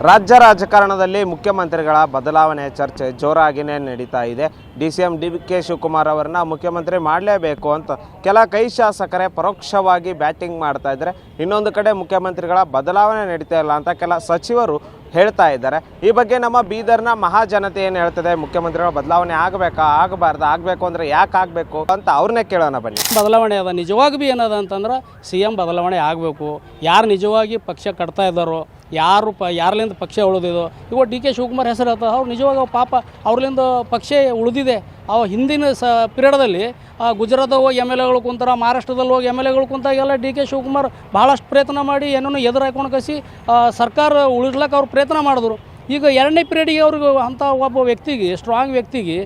ರಾಜ್ಯ ರಾಜಕಾರಣದಲ್ಲಿ ಮುಖ್ಯಮಂತ್ರಿಗಳ ಬದಲಾವಣೆ ಚರ್ಚೆ ಜೋರಾಗಿಯೇ ನಡೀತಾ ಇದೆ. ಡಿ.ಸಿ.ಎಂ. ಡಿ.ಕೆ. ಶಿವಕುಮಾರ್ ಅವರನ್ನ ಮುಖ್ಯಮಂತ್ರಿ ಮಾಡಲೇಬೇಕು ಅಂತ ಕೆಲ ಕೈ ಶಾಸಕರೇ ಪರೋಕ್ಷವಾಗಿ ಬ್ಯಾಟಿಂಗ್ ಮಾಡ್ತಾ ಇದ್ದಾರೆ. ಇನ್ನೊಂದು ಕಡೆ ಮುಖ್ಯಮಂತ್ರಿಗಳ ಬದಲಾವಣೆ ನಡೀತಾ ಇಲ್ಲ ಅಂತ ಕೆಲ ಸಚಿವರು ಹೇಳ್ತಾ ಇದ್ದಾರೆ. ಈ ಬಗ್ಗೆ ನಮ್ಮ ಬೀದರ್ನ ಮಹಾಜನತೆ ಏನು ಹೇಳ್ತದೆ, ಮುಖ್ಯಮಂತ್ರಿಗಳ ಬದಲಾವಣೆ ಆಗಬೇಕಾ ಆಗಬಾರ್ದು, ಆಗಬೇಕು ಅಂದರೆ ಯಾಕೆ ಆಗಬೇಕು ಅಂತ ಅವ್ರನ್ನೇ ಕೇಳೋಣ ಬನ್ನಿ. ಬದಲಾವಣೆ ಅದ ನಿಜವಾಗಿ ಭೀ ಏನದ ಅಂತಂದ್ರೆ ಸಿ.ಎಂ ಬದಲಾವಣೆ ಆಗಬೇಕು. ಯಾರು ನಿಜವಾಗಿ ಪಕ್ಷ ಕಟ್ತಾ ಇದ್ದಾರೋ, ಯಾರ್ಲಿಂದ ಪಕ್ಷ ಉಳಿದಿದೋ, ಇವಾಗ ಡಿ.ಕೆ. ಶಿವಕುಮಾರ್ ಹೆಸರು ಹೇಳ್ತಾರೆ. ಅವ್ರು ನಿಜವಾಗ ಪಾಪ ಅವ್ರಲಿಂದ ಪಕ್ಷ ಉಳಿದಿದೆ. ಅವು ಹಿಂದಿನ ಪಿರಿಯಡ್ದಲ್ಲಿ ಗುಜರಾತ್ ಹೋಗಿ ಎಮ್ ಎಲ್ ಎಗಳು ಕುಂತಾರ, ಮಹಾರಾಷ್ಟ್ರದಲ್ಲಿ ಹೋಗಿ ಎಮ್ ಎಲ್ ಎಗಳು ಕುಂತಾಗೆಲ್ಲ ಡಿ.ಕೆ. ಶಿವಕುಮಾರ್ ಭಾಳಷ್ಟು ಪ್ರಯತ್ನ ಮಾಡಿ ಏನೋ ಎದುರು ಹಾಕೊಂಡು ಕಳಿಸಿ ಸರ್ಕಾರ ಉಳಿಸ್ಲಿಕ್ಕೆ ಅವ್ರು ಪ್ರಯತ್ನ ಮಾಡಿದ್ರು. ಈಗ ಎರಡನೇ ಪೀರಿಯಡಿಗೆ ಅವ್ರಿಗೆ ಅಂಥ ಒಬ್ಬ ವ್ಯಕ್ತಿಗೆ, ಸ್ಟ್ರಾಂಗ್ ವ್ಯಕ್ತಿಗೆ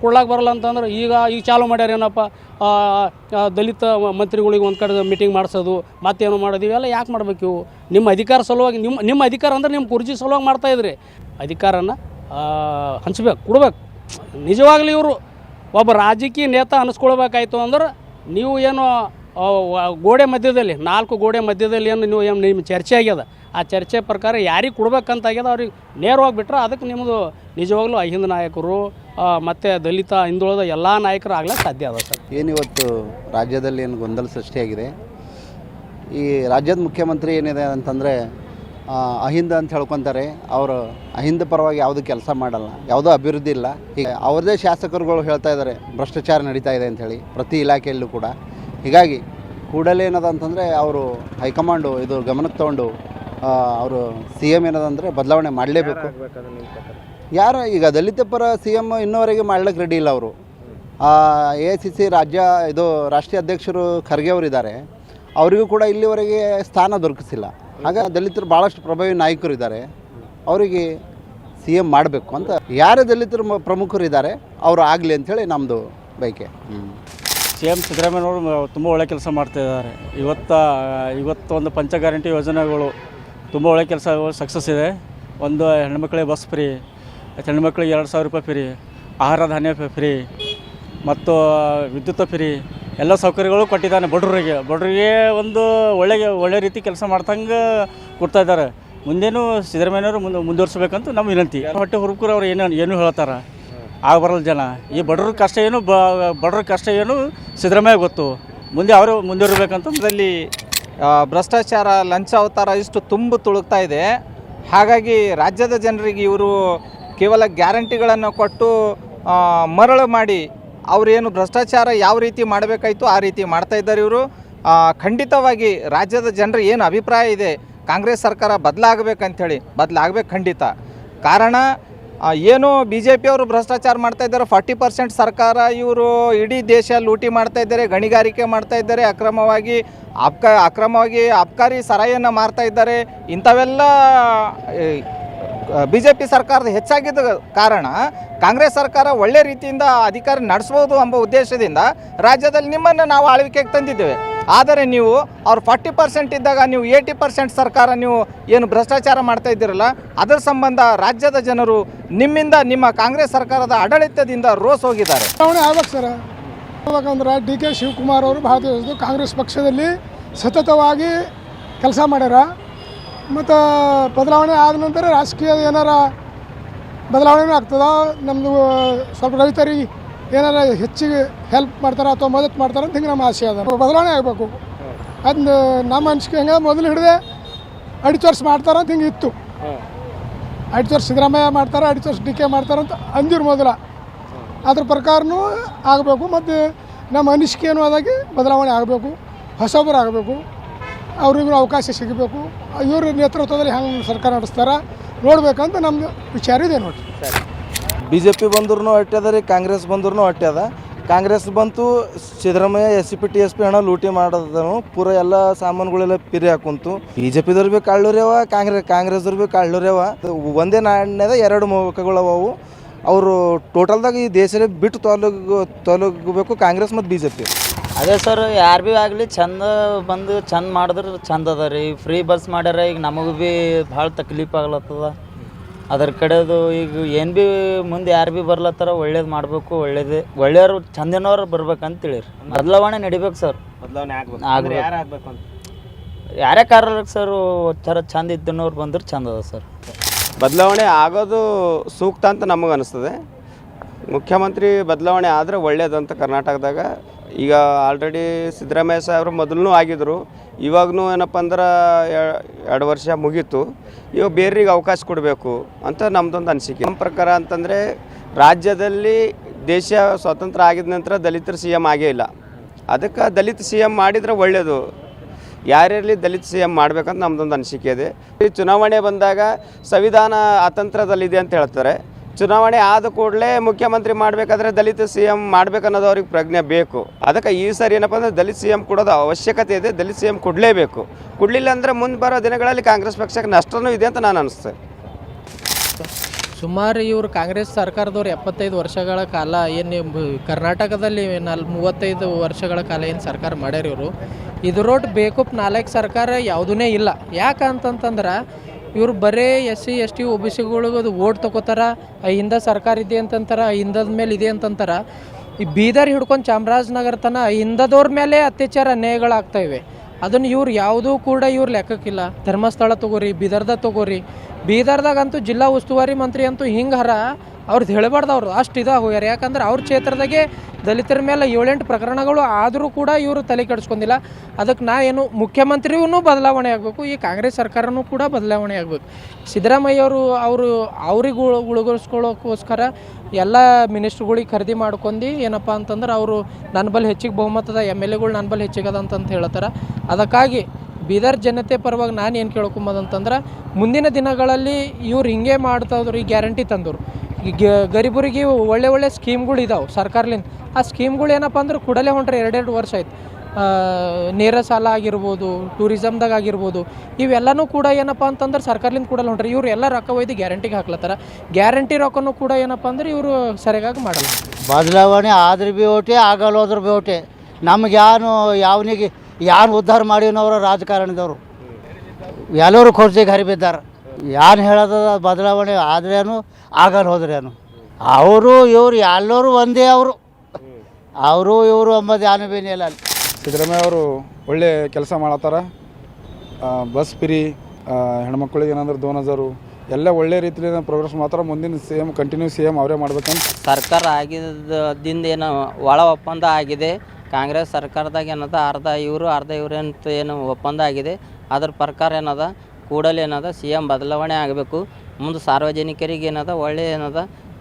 ಕೊಡ್ಲಾಕ್ಕೆ ಬರಲ್ಲ ಅಂತಂದ್ರೆ ಈಗ ಚಾಲೂ ಮಾಡ್ಯಾರ ಏನಪ್ಪ, ದಲಿತ ಮಂತ್ರಿಗಳಿಗೆ ಒಂದು ಕಡೆ ಮೀಟಿಂಗ್ ಮಾಡಿಸೋದು, ಮತ್ತೇನು ಮಾಡೋದು, ಇವೆಲ್ಲ ಯಾಕೆ ಮಾಡಬೇಕು? ಇವು ನಿಮ್ಮ ಅಧಿಕಾರ ಸಲುವಾಗಿ, ನಿಮ್ಮ ಅಧಿಕಾರ ಅಂದ್ರೆ ನಿಮ್ಮ ಕುರ್ಚಿ ಸಲುವಾಗಿ ಮಾಡ್ತಾಯಿದ್ರಿ. ಅಧಿಕಾರನ ಹಂಚ್ಬೇಕು, ಕೊಡ್ಬೇಕು. ನಿಜವಾಗ್ಲೂ ಇವರು ಒಬ್ಬ ರಾಜಕೀಯ ನೇತಾ ಅನ್ನಿಸ್ಕೊಳ್ಬೇಕಾಯ್ತು ಅಂದ್ರೆ ನೀವು ಏನು ಗೋಡೆ ಮಧ್ಯದಲ್ಲಿ, 4 ಗೋಡೆ ಮಧ್ಯದಲ್ಲಿ ಏನು ನಿಮ್ಮ ಚರ್ಚೆ ಆಗ್ಯದ, ಆ ಚರ್ಚೆ ಪ್ರಕಾರ ಯಾರಿಗೆ ಕೊಡ್ಬೇಕಂತಾಗ್ಯದ ಅವ್ರಿಗೆ ನೇರವಾಗಿ ಬಿಟ್ರೆ ಅದಕ್ಕೆ ನಿಮ್ಮದು ನಿಜವಾಗ್ಲೂ ಅಹಿಂದ ನಾಯಕರು ಮತ್ತು ದಲಿತ ಹಿಂದುಳಿದ ಎಲ್ಲ ನಾಯಕರು ಆಗ್ಲಿಕ್ಕೆ ಸಾಧ್ಯ ಅದ ಸರ್. ಏನಿವತ್ತು ರಾಜ್ಯದಲ್ಲಿ ಏನು ಗೊಂದಲ ಸೃಷ್ಟಿಯಾಗಿದೆ, ಈ ರಾಜ್ಯದ ಮುಖ್ಯಮಂತ್ರಿ ಏನಿದೆ ಅಂತಂದರೆ ಅಹಿಂದ ಅಂತ ಹೇಳ್ಕೊತಾರೆ. ಅವರು ಅಹಿಂದ ಪರವಾಗಿ ಯಾವುದೂ ಕೆಲಸ ಮಾಡಲ್ಲ, ಯಾವುದೂ ಅಭಿವೃದ್ಧಿ ಇಲ್ಲ. ಹೀಗೆ ಅವ್ರದ್ದೇ ಶಾಸಕರುಗಳು ಹೇಳ್ತಾ ಇದ್ದಾರೆ ಭ್ರಷ್ಟಾಚಾರ ನಡೀತಾ ಇದೆ ಅಂಥೇಳಿ ಪ್ರತಿ ಇಲಾಖೆಯಲ್ಲೂ ಕೂಡ. ಹೀಗಾಗಿ ಕೂಡಲೇ ಏನದ ಅಂತಂದರೆ ಅವರು ಹೈಕಮಾಂಡು ಇದು ಗಮನಕ್ಕೆ ತೊಗೊಂಡು ಅವರು ಸಿ.ಎಂ ಏನದಂದರೆ ಬದಲಾವಣೆ ಮಾಡಲೇಬೇಕು. ಯಾರು ಈಗ ದಲಿತ ಪರ ಸಿ.ಎಂ ಇನ್ನೂವರೆಗೆ ಮಾಡ್ಲಿಕ್ಕೆ ರೆಡಿ ಇಲ್ಲ. ಅವರು AICC ರಾಷ್ಟ್ರೀಯ ಅಧ್ಯಕ್ಷರು ಖರ್ಗೆ ಅವರಿದ್ದಾರೆ, ಅವರಿಗೂ ಕೂಡ ಇಲ್ಲಿವರೆಗೆ ಸ್ಥಾನ ದೊರಕಿಸಿಲ್ಲ. ಆಗ ದಲಿತರು ಭಾಳಷ್ಟು ಪ್ರಭಾವಿ ನಾಯಕರು ಇದ್ದಾರೆ, ಅವರಿಗೆ ಸಿ.ಎಂ ಮಾಡಬೇಕು ಅಂತ ಯಾರೇ ದಲಿತರು ಪ್ರಮುಖರಿದ್ದಾರೆ ಅವರು ಆಗಲಿ ಅಂಥೇಳಿ ನಮ್ಮದು ಬಯಕೆ. ಸಿ.ಎಂ. ಸಿದ್ದರಾಮಯ್ಯನವರು ತುಂಬ ಒಳ್ಳೆ ಕೆಲಸ ಮಾಡ್ತಾಯಿದ್ದಾರೆ. ಇವತ್ತು ಒಂದು ಪಂಚ ಗ್ಯಾರಂಟಿ ಯೋಜನೆಗಳು ತುಂಬ ಒಳ್ಳೆ ಕೆಲಸಗಳು ಸಕ್ಸಸ್ ಇದೆ. ಒಂದು ಹೆಣ್ಮಕ್ಳಿಗೆ ಬಸ್ ಫ್ರೀ, ಹೆಣ್ಮಕ್ಳಿಗೆ 2,000 ರೂಪಾಯಿ ಫ್ರೀ, ಆಹಾರ ಧಾನ್ಯ ಫ್ರೀ ಮತ್ತು ವಿದ್ಯುತ್ ಫ್ರೀ, ಎಲ್ಲ ಸೌಕರ್ಯಗಳು ಕೊಟ್ಟಿದ್ದಾನೆ. ಬಡವರಿಗೆ ಒಂದು ಒಳ್ಳೆ ರೀತಿ ಕೆಲಸ ಮಾಡ್ತಂಗೆ ಕೊಡ್ತಾಯಿದ್ದಾರೆ. ಮುಂದೇನು ಸಿದ್ದರಾಮಯ್ಯನವರು ಮುಂದುವರ್ಸ್ಬೇಕಂತ ನಮ್ಮ ವಿನಂತಿ. ಹೊಟ್ಟೆ ಹುರುಕರು ಅವ್ರು ಏನು ಹೇಳ್ತಾರೆ ಆಗಬರಲ್ಲ ಜನ. ಈ ಬಡವ್ರ ಕಷ್ಟ ಏನು ಸಿದ್ದರಾಮಯ್ಯ ಗೊತ್ತು, ಮುಂದೆ ಅವರು ಮುಂದುವರಿಬೇಕಂತ. ಇದರಲ್ಲಿ ಭ್ರಷ್ಟಾಚಾರ, ಲಂಚ ಅವತಾರ ಇಷ್ಟು ತುಂಬ ತುಳುಕ್ತಾ ಇದೆ. ಹಾಗಾಗಿ ರಾಜ್ಯದ ಜನರಿಗೆ ಇವರು ಕೇವಲ ಗ್ಯಾರಂಟಿಗಳನ್ನು ಕೊಟ್ಟು ಮರಳು ಮಾಡಿ ಅವರೇನು ಭ್ರಷ್ಟಾಚಾರ ಯಾವ ರೀತಿ ಮಾಡಬೇಕಾಯಿತು ಆ ರೀತಿ ಮಾಡ್ತಾ ಇದ್ದಾರೆ ಇವರು. ಖಂಡಿತವಾಗಿ ರಾಜ್ಯದ ಜನರ ಏನು ಅಭಿಪ್ರಾಯ ಇದೆ, ಕಾಂಗ್ರೆಸ್ ಸರ್ಕಾರ ಬದಲಾಗಬೇಕಂಥೇಳಿ ಬದಲಾಗಬೇಕು ಖಂಡಿತ. ಕಾರಣ ಏನು BJP ಅವರು ಭ್ರಷ್ಟಾಚಾರ ಮಾಡ್ತಾ ಇದ್ದಾರೆ, 40% ಸರ್ಕಾರ ಇವರು ಇಡೀ ದೇಶ ಲೂಟಿ ಮಾಡ್ತಾ ಇದ್ದಾರೆ, ಗಣಿಗಾರಿಕೆ ಮಾಡ್ತಾ ಇದ್ದಾರೆ, ಅಕ್ರಮವಾಗಿ ಅಬ್ಕಾರಿ ಸರಾಯಿಯನ್ನು ಮಾರ್ತಾ ಇದ್ದಾರೆ. ಇಂಥವೆಲ್ಲ BJP ಸರ್ಕಾರದ ಹೆಚ್ಚಾಗಿದ್ದ ಕಾರಣ ಕಾಂಗ್ರೆಸ್ ಸರ್ಕಾರ ಒಳ್ಳೆ ರೀತಿಯಿಂದ ಅಧಿಕಾರ ನಡೆಸ್ಬೋದು ಎಂಬ ಉದ್ದೇಶದಿಂದ ರಾಜ್ಯದಲ್ಲಿ ನಿಮ್ಮನ್ನು ನಾವು ಆಳ್ವಿಕೆಗೆ ತಂದಿದ್ದೇವೆ. ಆದರೆ ನೀವು ಅವ್ರು 40% ಇದ್ದಾಗ ನೀವು 80% ಸರ್ಕಾರ ನೀವು ಏನು ಭ್ರಷ್ಟಾಚಾರ ಮಾಡ್ತಾ ಇದ್ದೀರಲ್ಲ, ಅದರ ಸಂಬಂಧ ರಾಜ್ಯದ ಜನರು ನಿಮ್ಮಿಂದ, ನಿಮ್ಮ ಕಾಂಗ್ರೆಸ್ ಸರ್ಕಾರದ ಆಡಳಿತದಿಂದ ರೋಸ್ ಹೋಗಿದ್ದಾರೆ. ಆಗ್ಬೇಕು ಸರ್. ಯಾಕಂದ್ರೆ ಡಿ.ಕೆ. ಶಿವಕುಮಾರ್ ಅವರು ಭಾಳ ದಿವಸದ್ದು ಕಾಂಗ್ರೆಸ್ ಪಕ್ಷದಲ್ಲಿ ಸತತವಾಗಿ ಕೆಲಸ ಮಾಡ್ಯಾರ. ಮತ್ತು ಬದಲಾವಣೆ ಆದ ನಂತರ ರಾಜಕೀಯ ಏನಾರ ಬದಲಾವಣೆ ಆಗ್ತದೆ. ನಮ್ಮದು ಸ್ವಲ್ಪ ರೈತರಿಗೆ ಏನಾರ ಹೆಚ್ಚಿಗೆ ಹೆಲ್ಪ್ ಮಾಡ್ತಾರೆ ಅಥವಾ ಮದತ್ ಮಾಡ್ತಾರೆ ಅಂತ ಹಿಂಗೆ ನಮ್ಮ ಆಸೆ ಅದ. ಬದಲಾವಣೆ ಆಗಬೇಕು. ಅದನ್ನ ನಮ್ಮ ಅನಿಸಿಕೆ ಹೆಂಗೆ ಮೊದಲು ಹಿಡಿದೆ 2 ವರ್ಷ ಮಾಡ್ತಾರೆ ಅಂತ ಹಿಂಗೆ ಇತ್ತು. 2 ವರ್ಷ ಸಿದ್ದರಾಮಯ್ಯ ಮಾಡ್ತಾರೆ, 2 ವರ್ಷ ಡಿ.ಕೆ. ಮಾಡ್ತಾರೆ ಅಂತ ಅಂದಿರು ಮೊದಲ. ಅದ್ರ ಪ್ರಕಾರನೂ ಆಗಬೇಕು. ಮತ್ತು ನಮ್ಮ ಅನಿಸಿಕೆ ಏನು ಆದಾಗಿ ಬದಲಾವಣೆ ಆಗಬೇಕು, ಹೊಸಬರು ಆಗಬೇಕು, ಅವ್ರಿಗೂ ಅವಕಾಶ ಸಿಗಬೇಕು. ಇವ್ರ ನೇತೃತ್ವದಲ್ಲಿ ಹೆಂಗೆ ಸರ್ಕಾರ ನಡೆಸ್ತಾರೆ ನೋಡ್ಬೇಕಂತ ನಮ್ಮದು ವಿಚಾರ ಇದೆ ನೋಡಿ. BJP ಬಂದ್ರೂ ಅಟ್ಟೆ ಅದ ರೀ, ಕಾಂಗ್ರೆಸ್ ಬಂದ್ರೂ ಅಟ್ಟೆ ಅದ. ಕಾಂಗ್ರೆಸ್ ಬಂತು, ಸಿದ್ದರಾಮಯ್ಯ SCP TSP ಹಣ ಲೂಟಿ ಮಾಡೋದನು, ಪೂರ ಎಲ್ಲ ಸಾಮಾನುಗಳೆಲ್ಲ ಪಿರಿ ಹಾಕುಂತು. BJPದವ್ರು ಭೀ ಕಾಳ್ಳೂರ್ಯವ, ಕಾಂಗ್ರೆಸ್ದವ್ರು ಭೀ ಕಾಳ್ಳೂರ್ಯವ. ಒಂದೇ ನಾಣ್ಯದ 2 ಮುಖಗಳವು. ಅವರು ಟೋಟಲ್ದಾಗ ಈ ದೇಶದಲ್ಲಿ ಬಿಟ್ಟು ತೊಲಗಬೇಕು ಕಾಂಗ್ರೆಸ್ ಮತ್ತು BJP. ಅದೇ ಸರ್, ಯಾರು ಭೀ ಆಗಲಿ ಚಂದ ಬಂದು ಚಂದ ಮಾಡಿದ್ರೆ ಚಂದ ಅದ ರೀ. ಫ್ರೀ ಬಸ್ ಮಾಡ್ಯಾರ, ಈಗ ನಮಗೆ ಭೀ ಭಾಳ ತಕ್ಲೀಫ್ ಆಗ್ಲತ್ತದ. ಅದ್ರ ಕಡೆದು ಈಗ ಏನು ಭೀ ಮುಂದೆ ಯಾರು ಭೀ ಬರ್ಲತ್ತಾರ ಒಳ್ಳೇದು ಮಾಡಬೇಕು, ಒಳ್ಳೆಯವ್ರು ಚಂದಿನವ್ರು ಬರ್ಬೇಕಂತೇಳಿ ಬದಲಾವಣೆ ನಡಿಬೇಕು ಸರ್. ಬದಲಾವಣೆ ಆಗಬೇಕು. ಯಾರೇ ಕಾರ್ ಸರ್ ಚಂದ ಇದ್ದನವ್ರು ಬಂದ್ರೆ ಚಂದ ಅದ ಸರ್. ಬದಲಾವಣೆ ಆಗೋದು ಸೂಕ್ತ ಅಂತ ನಮಗೆ ಅನಿಸ್ತದೆ. ಮುಖ್ಯಮಂತ್ರಿ ಬದಲಾವಣೆ ಆದರೆ ಒಳ್ಳೆಯದಂತ ಕರ್ನಾಟಕದಾಗ. ಈಗ ಆಲ್ರೆಡಿ ಸಿದ್ದರಾಮಯ್ಯ ಸಾಹೇಬರು ಮೊದಲೂ ಆಗಿದ್ದರು, ಇವಾಗೂ ಏನಪ್ಪ ಅಂದ್ರೆ 2 ವರ್ಷ ಮುಗೀತು. ಇವಾಗ ಬೇರೆಗೆ ಅವಕಾಶ ಕೊಡಬೇಕು ಅಂತ ನಮ್ಮದೊಂದು ಅನಿಸಿಕೆ. ನಮ್ಮ ಪ್ರಕಾರ ಅಂತಂದರೆ ರಾಜ್ಯದಲ್ಲಿ ದೇಶ ಸ್ವತಂತ್ರ ಆಗಿದ ನಂತರ ದಲಿತರ ಸಿ ಎಮ್ ಆಗೇ ಇಲ್ಲ. ಅದಕ್ಕೆ ದಲಿತ ಸಿ ಎಮ್ ಮಾಡಿದರೆ ಒಳ್ಳೆಯದು. ಯಾರಿರಲಿ ದಲಿತ ಸಿ ಎಮ್ ಮಾಡಬೇಕಂತ ನಮ್ಮದೊಂದು ಅನಿಸಿಕೆ ಇದೆ. ಈ ಚುನಾವಣೆ ಬಂದಾಗ ಸಂವಿಧಾನ ಅತಂತ್ರದಲ್ಲಿದೆ ಅಂತ ಹೇಳ್ತಾರೆ. ಚುನಾವಣೆ ಆದ ಕೂಡಲೇ ಮುಖ್ಯಮಂತ್ರಿ ಮಾಡಬೇಕಾದ್ರೆ ದಲಿತ ಸಿ ಎಮ್ ಮಾಡಬೇಕನ್ನೋದು ಅವ್ರಿಗೆ ಪ್ರಜ್ಞೆ ಬೇಕು. ಅದಕ್ಕೆ ಈ ಸಾರಿ ಏನಪ್ಪ ಅಂದರೆ ದಲಿತ ಸಿ ಎಮ್ ಕೊಡೋದು ಅವಶ್ಯಕತೆ ಇದೆ. ದಲಿತ ಸಿ ಎಮ್ ಕೊಡಲೇಬೇಕು. ಕೊಡಲಿಲ್ಲ ಅಂದರೆ ಮುಂದೆ ಬರೋ ದಿನಗಳಲ್ಲಿ ಕಾಂಗ್ರೆಸ್ ಪಕ್ಷಕ್ಕೆ ನಷ್ಟವೂ ಇದೆ ಅಂತ ನಾನು ಅನಿಸ್ತೇನೆ. ಸುಮಾರು ಇವರು ಕಾಂಗ್ರೆಸ್ ಸರ್ಕಾರದವ್ರು 75 ವರ್ಷಗಳ ಕಾಲ ಏನು ಕರ್ನಾಟಕದಲ್ಲಿ 35 ವರ್ಷಗಳ ಕಾಲ ಏನು ಸರ್ಕಾರ ಮಾಡ್ಯಾರ ಇವರು, ಇದರೊಟ್ಟು ಬೇಕೂಪ್ 4 ಸರ್ಕಾರ ಯಾವುದೂ ಇಲ್ಲ. ಯಾಕಂತಂದ್ರೆ ಇವರು ಬರೀ SC ST OBC ಗಳಿಗೆ ಓಟ್ ತೊಗೋತಾರ, ಹಿಂದೆ ಸರ್ಕಾರ ಇದೆ ಅಂತಂತಾರೆ, ಹಿಂದದ ಮೇಲೆ ಇದೆ ಅಂತಂತಾರೆ. ಈ ಬೀದರ್ ಹಿಡ್ಕೊಂಡು ಚಾಮರಾಜನಗರ ತನ ಹಿಂದದವ್ರ ಮೇಲೆ ಅತ್ಯಾಚಾರ ಅನ್ಯಾಯಗಳಾಗ್ತಾಯಿವೆ. ಅದನ್ನು ಇವ್ರು ಯಾವುದೂ ಕೂಡ ಇವ್ರು ಲೆಕ್ಕಕ್ಕಿಲ್ಲ. ಧರ್ಮಸ್ಥಳ ತೊಗೋರಿ, ಬೀದರ್ದಾಗ ತೊಗೋರಿ, ಬೀದರ್ದಾಗಂತೂ ಜಿಲ್ಲಾ ಉಸ್ತುವಾರಿ ಮಂತ್ರಿ ಅಂತೂ ಹಿಂಗೆ ಅವ್ರದ್ದು ಹೇಳಬಾರ್ದು. ಅವರು ಅಷ್ಟು ಇದಾಗ ಹೋಗ್ಯಾರ. ಯಾಕಂದ್ರೆ ಅವ್ರ ಕ್ಷೇತ್ರದಾಗೆ ದಲಿತರ ಮೇಲೆ 7-8 ಪ್ರಕರಣಗಳು ಆದರೂ ಕೂಡ ಇವರು ತಲೆ ಕೆಡಿಸ್ಕೊಂಡಿಲ್ಲ. ಅದಕ್ಕೆ ನಾ ಏನು ಮುಖ್ಯಮಂತ್ರಿಯೂ ಬದಲಾವಣೆ ಆಗಬೇಕು, ಈ ಕಾಂಗ್ರೆಸ್ ಸರ್ಕಾರನೂ ಕೂಡ ಬದಲಾವಣೆ ಆಗಬೇಕು. ಸಿದ್ದರಾಮಯ್ಯವರು ಅವ್ರಿಗೆ ಉಳಿಸ್ಕೊಳ್ಳೋಕ್ಕೋಸ್ಕರ ಎಲ್ಲ ಮಿನಿಸ್ಟ್ರುಗಳಿಗೆ ಖರೀದಿ ಮಾಡ್ಕೊಂಡು ಏನಪ್ಪ ಅಂತಂದ್ರೆ ಅವರು ನನ್ನ ಬಲ್ಲಿ ಹೆಚ್ಚಿಗೆ ಬಹುಮತದ MLAಗಳು ನನ್ನ ಬಲ್ಲಿ ಹೆಚ್ಚಿಗದ ಅಂತಂತ ಹೇಳ್ತಾರೆ. ಅದಕ್ಕಾಗಿ ಬೀದರ್ ಜನತೆ ಪರವಾಗಿ ನಾನು ಏನು ಕೇಳ್ಕೊಂಬೋದಂತಂದ್ರೆ ಮುಂದಿನ ದಿನಗಳಲ್ಲಿ ಇವ್ರು ಹಿಂಗೆ ಮಾಡ್ತಾವ್ರು. ಈ ಗ್ಯಾರಂಟಿ ತಂದರು, ಈಗ ಗರೀಬರಿಗೆ ಒಳ್ಳೆ ಸ್ಕೀಮ್ಗಳು ಇದಾವೆ ಸರ್ಕಾರಲಿಂದ. ಆ ಸ್ಕೀಮ್ಗಳು ಏನಪ್ಪ ಅಂದ್ರೆ ಕೂಡಲೇ ಹೊಂಟ್ರೆ 2 ವರ್ಷ ಆಯ್ತು. ನೇರ ಸಾಲ ಆಗಿರ್ಬೋದು, ಟೂರಿಸಮ್ದಾಗ ಆಗಿರ್ಬೋದು, ಇವೆಲ್ಲನೂ ಕೂಡ ಏನಪ್ಪ ಅಂತಂದ್ರೆ ಸರ್ಕಾರಲಿಂದ ಕೂಡಲೇ ಹೊಂಟ್ರೆ. ಇವರು ಎಲ್ಲ ರೊಕ್ಕ ಒಯ್ದು ಗ್ಯಾರಂಟಿಗೆ ಹಾಕ್ಲತ್ತಾರ. ಗ್ಯಾರಂಟಿ ರೊಕ್ಕನೂ ಕೂಡ ಏನಪ್ಪ ಅಂದ್ರೆ ಇವರು ಸರಿಯಾಗಿ ಮಾಡಲ್ಲ. ಬದಲಾವಣೆ ಆದ್ರೆ ಭೀ ಓಟೆ, ಆಗಲ್ಲ ಹೋದ್ರೆ ಭೀ ಓಟೆ. ನಮ್ಗೆ ಯಾವನಿಗೆ ಉದ್ಧಾರ ಮಾಡಿನವರು ರಾಜಕಾರಣದವರು ಎಲ್ಲರೂ ಖರ್ಚಿಗೆ ಹರಿಬಿದ್ದಾರೆ. ಯಾರು ಹೇಳೋದ ಬದಲಾವಣೆ ಆದ್ರೇನು ಆಗಲ್ಲ ಹೋದ್ರೇನು, ಅವರು ಇವರು ಎಲ್ಲರೂ ಒಂದೇ. ಅವರು ಇವರು ಅಂಬದು ಯಾನು ಬೇನೆ ಇಲ್ಲ. ಸಿದ್ದರಾಮಯ್ಯ ಅವರು ಒಳ್ಳೆ ಕೆಲಸ ಮಾಡತ್ತಾರ. ಬಸ್ ಫ್ರೀ, ಹೆಣ್ಮಕ್ಳಿಗೆ ಏನಾದ್ರೆ 2000 ಎಲ್ಲ ಒಳ್ಳೆ ರೀತಿಯಲ್ಲಿ ಪ್ರೋಗ್ರೆಸ್ ಮಾತ್ರ. ಮುಂದಿನ CM ಕಂಟಿನ್ಯೂ CM ಅವರೇ ಮಾಡ್ಬೇಕಂತ ಸರ್ಕಾರ ಆಗಿದ್ದರಿಂದ ಏನು ಒಳ ಒಪ್ಪಂದ ಆಗಿದೆ. ಕಾಂಗ್ರೆಸ್ ಸರ್ಕಾರದಾಗ ಏನದ ಅರ್ಧ ಇವರು ಅಂತ ಏನು ಒಪ್ಪಂದ ಆಗಿದೆ. ಅದ್ರ ಪ್ರಕಾರ ಏನದ ಕೂಡಲೇ ಏನದ CM ಬದಲಾವಣೆ ಆಗಬೇಕು. ಮುಂದೆ ಸಾರ್ವಜನಿಕರಿಗೆ ಏನದ ಒಳ್ಳೆ ಏನದ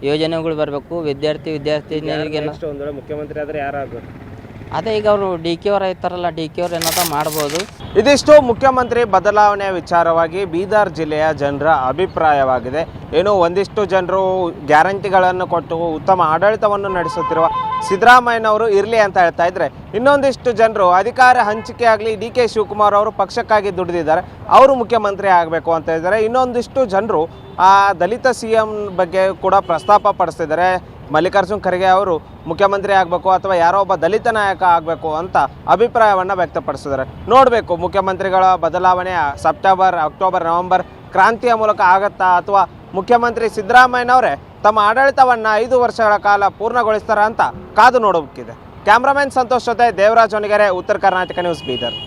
ಯೋಜನೆಗಳು ಬರಬೇಕು. ವಿದ್ಯಾರ್ಥಿನಿಯರಿಗೆ ಮುಖ್ಯಮಂತ್ರಿ ಆದರೆ ಯಾರಾಗಬೇಕು? ಅದೇ ಈಗ ಅವರು DK ಅವರು ಇರ್ತಾರಲ್ಲ, DK ಅವ್ರು ಏನದ ಮಾಡ್ಬೋದು. ಇದಿಷ್ಟು ಮುಖ್ಯಮಂತ್ರಿ ಬದಲಾವಣೆಯ ವಿಚಾರವಾಗಿ ಬೀದರ್ ಜಿಲ್ಲೆಯ ಜನರ ಅಭಿಪ್ರಾಯವಾಗಿದೆ. ಏನು ಒಂದಿಷ್ಟು ಜನರು ಗ್ಯಾರಂಟಿಗಳನ್ನು ಕೊಟ್ಟು ಉತ್ತಮ ಆಡಳಿತವನ್ನು ನಡೆಸುತ್ತಿರುವ ಸಿದ್ದರಾಮಯ್ಯನವರು ಇರಲಿ ಅಂತ ಹೇಳ್ತಾ ಇದ್ರೆ, ಇನ್ನೊಂದಿಷ್ಟು ಜನರು ಅಧಿಕಾರ ಹಂಚಿಕೆ ಆಗಲಿ, DK ಶಿವಕುಮಾರ್ ಅವರು ಪಕ್ಷಕ್ಕಾಗಿ ದುಡಿದಿದ್ದಾರೆ, ಅವರು ಮುಖ್ಯಮಂತ್ರಿ ಆಗಬೇಕು ಅಂತ ಇದ್ದಾರೆ. ಇನ್ನೊಂದಿಷ್ಟು ಜನರು ಆ ದಲಿತ CM ಬಗ್ಗೆ ಕೂಡ ಪ್ರಸ್ತಾಪ ಪಡಿಸ್ತಿದ್ದಾರೆ. ಮಲ್ಲಿಕಾರ್ಜುನ್ ಖರ್ಗೆ ಅವರು ಮುಖ್ಯಮಂತ್ರಿ ಆಗಬೇಕು ಅಥವಾ ಯಾರೋ ಒಬ್ಬ ದಲಿತ ನಾಯಕ ಆಗಬೇಕು ಅಂತ ಅಭಿಪ್ರಾಯವನ್ನು ವ್ಯಕ್ತಪಡಿಸಿದ್ದಾರೆ. ನೋಡಬೇಕು ಮುಖ್ಯಮಂತ್ರಿಗಳ ಬದಲಾವಣೆ ಸೆಪ್ಟೆಂಬರ್, ಅಕ್ಟೋಬರ್, ನವೆಂಬರ್ ಕ್ರಾಂತಿಯ ಮೂಲಕ ಆಗತ್ತಾ ಅಥವಾ ಮುಖ್ಯಮಂತ್ರಿ ಸಿದ್ದರಾಮಯ್ಯನವರೇ ತಮ್ಮ ಆಡಳಿತವನ್ನು 5 ವರ್ಷಗಳ ಕಾಲ ಪೂರ್ಣಗೊಳಿಸ್ತಾರ ಅಂತ ಕಾದು ನೋಡಬೇಕಿದೆ. ಕ್ಯಾಮ್ರಾಮನ್ ಸಂತೋಷ್ ಜೊತೆ ದೇವರಾಜ್ ಹೊನಗೆರೆ, ಉತ್ತರ ಕರ್ನಾಟಕ ನ್ಯೂಸ್, ಬೀದರ್.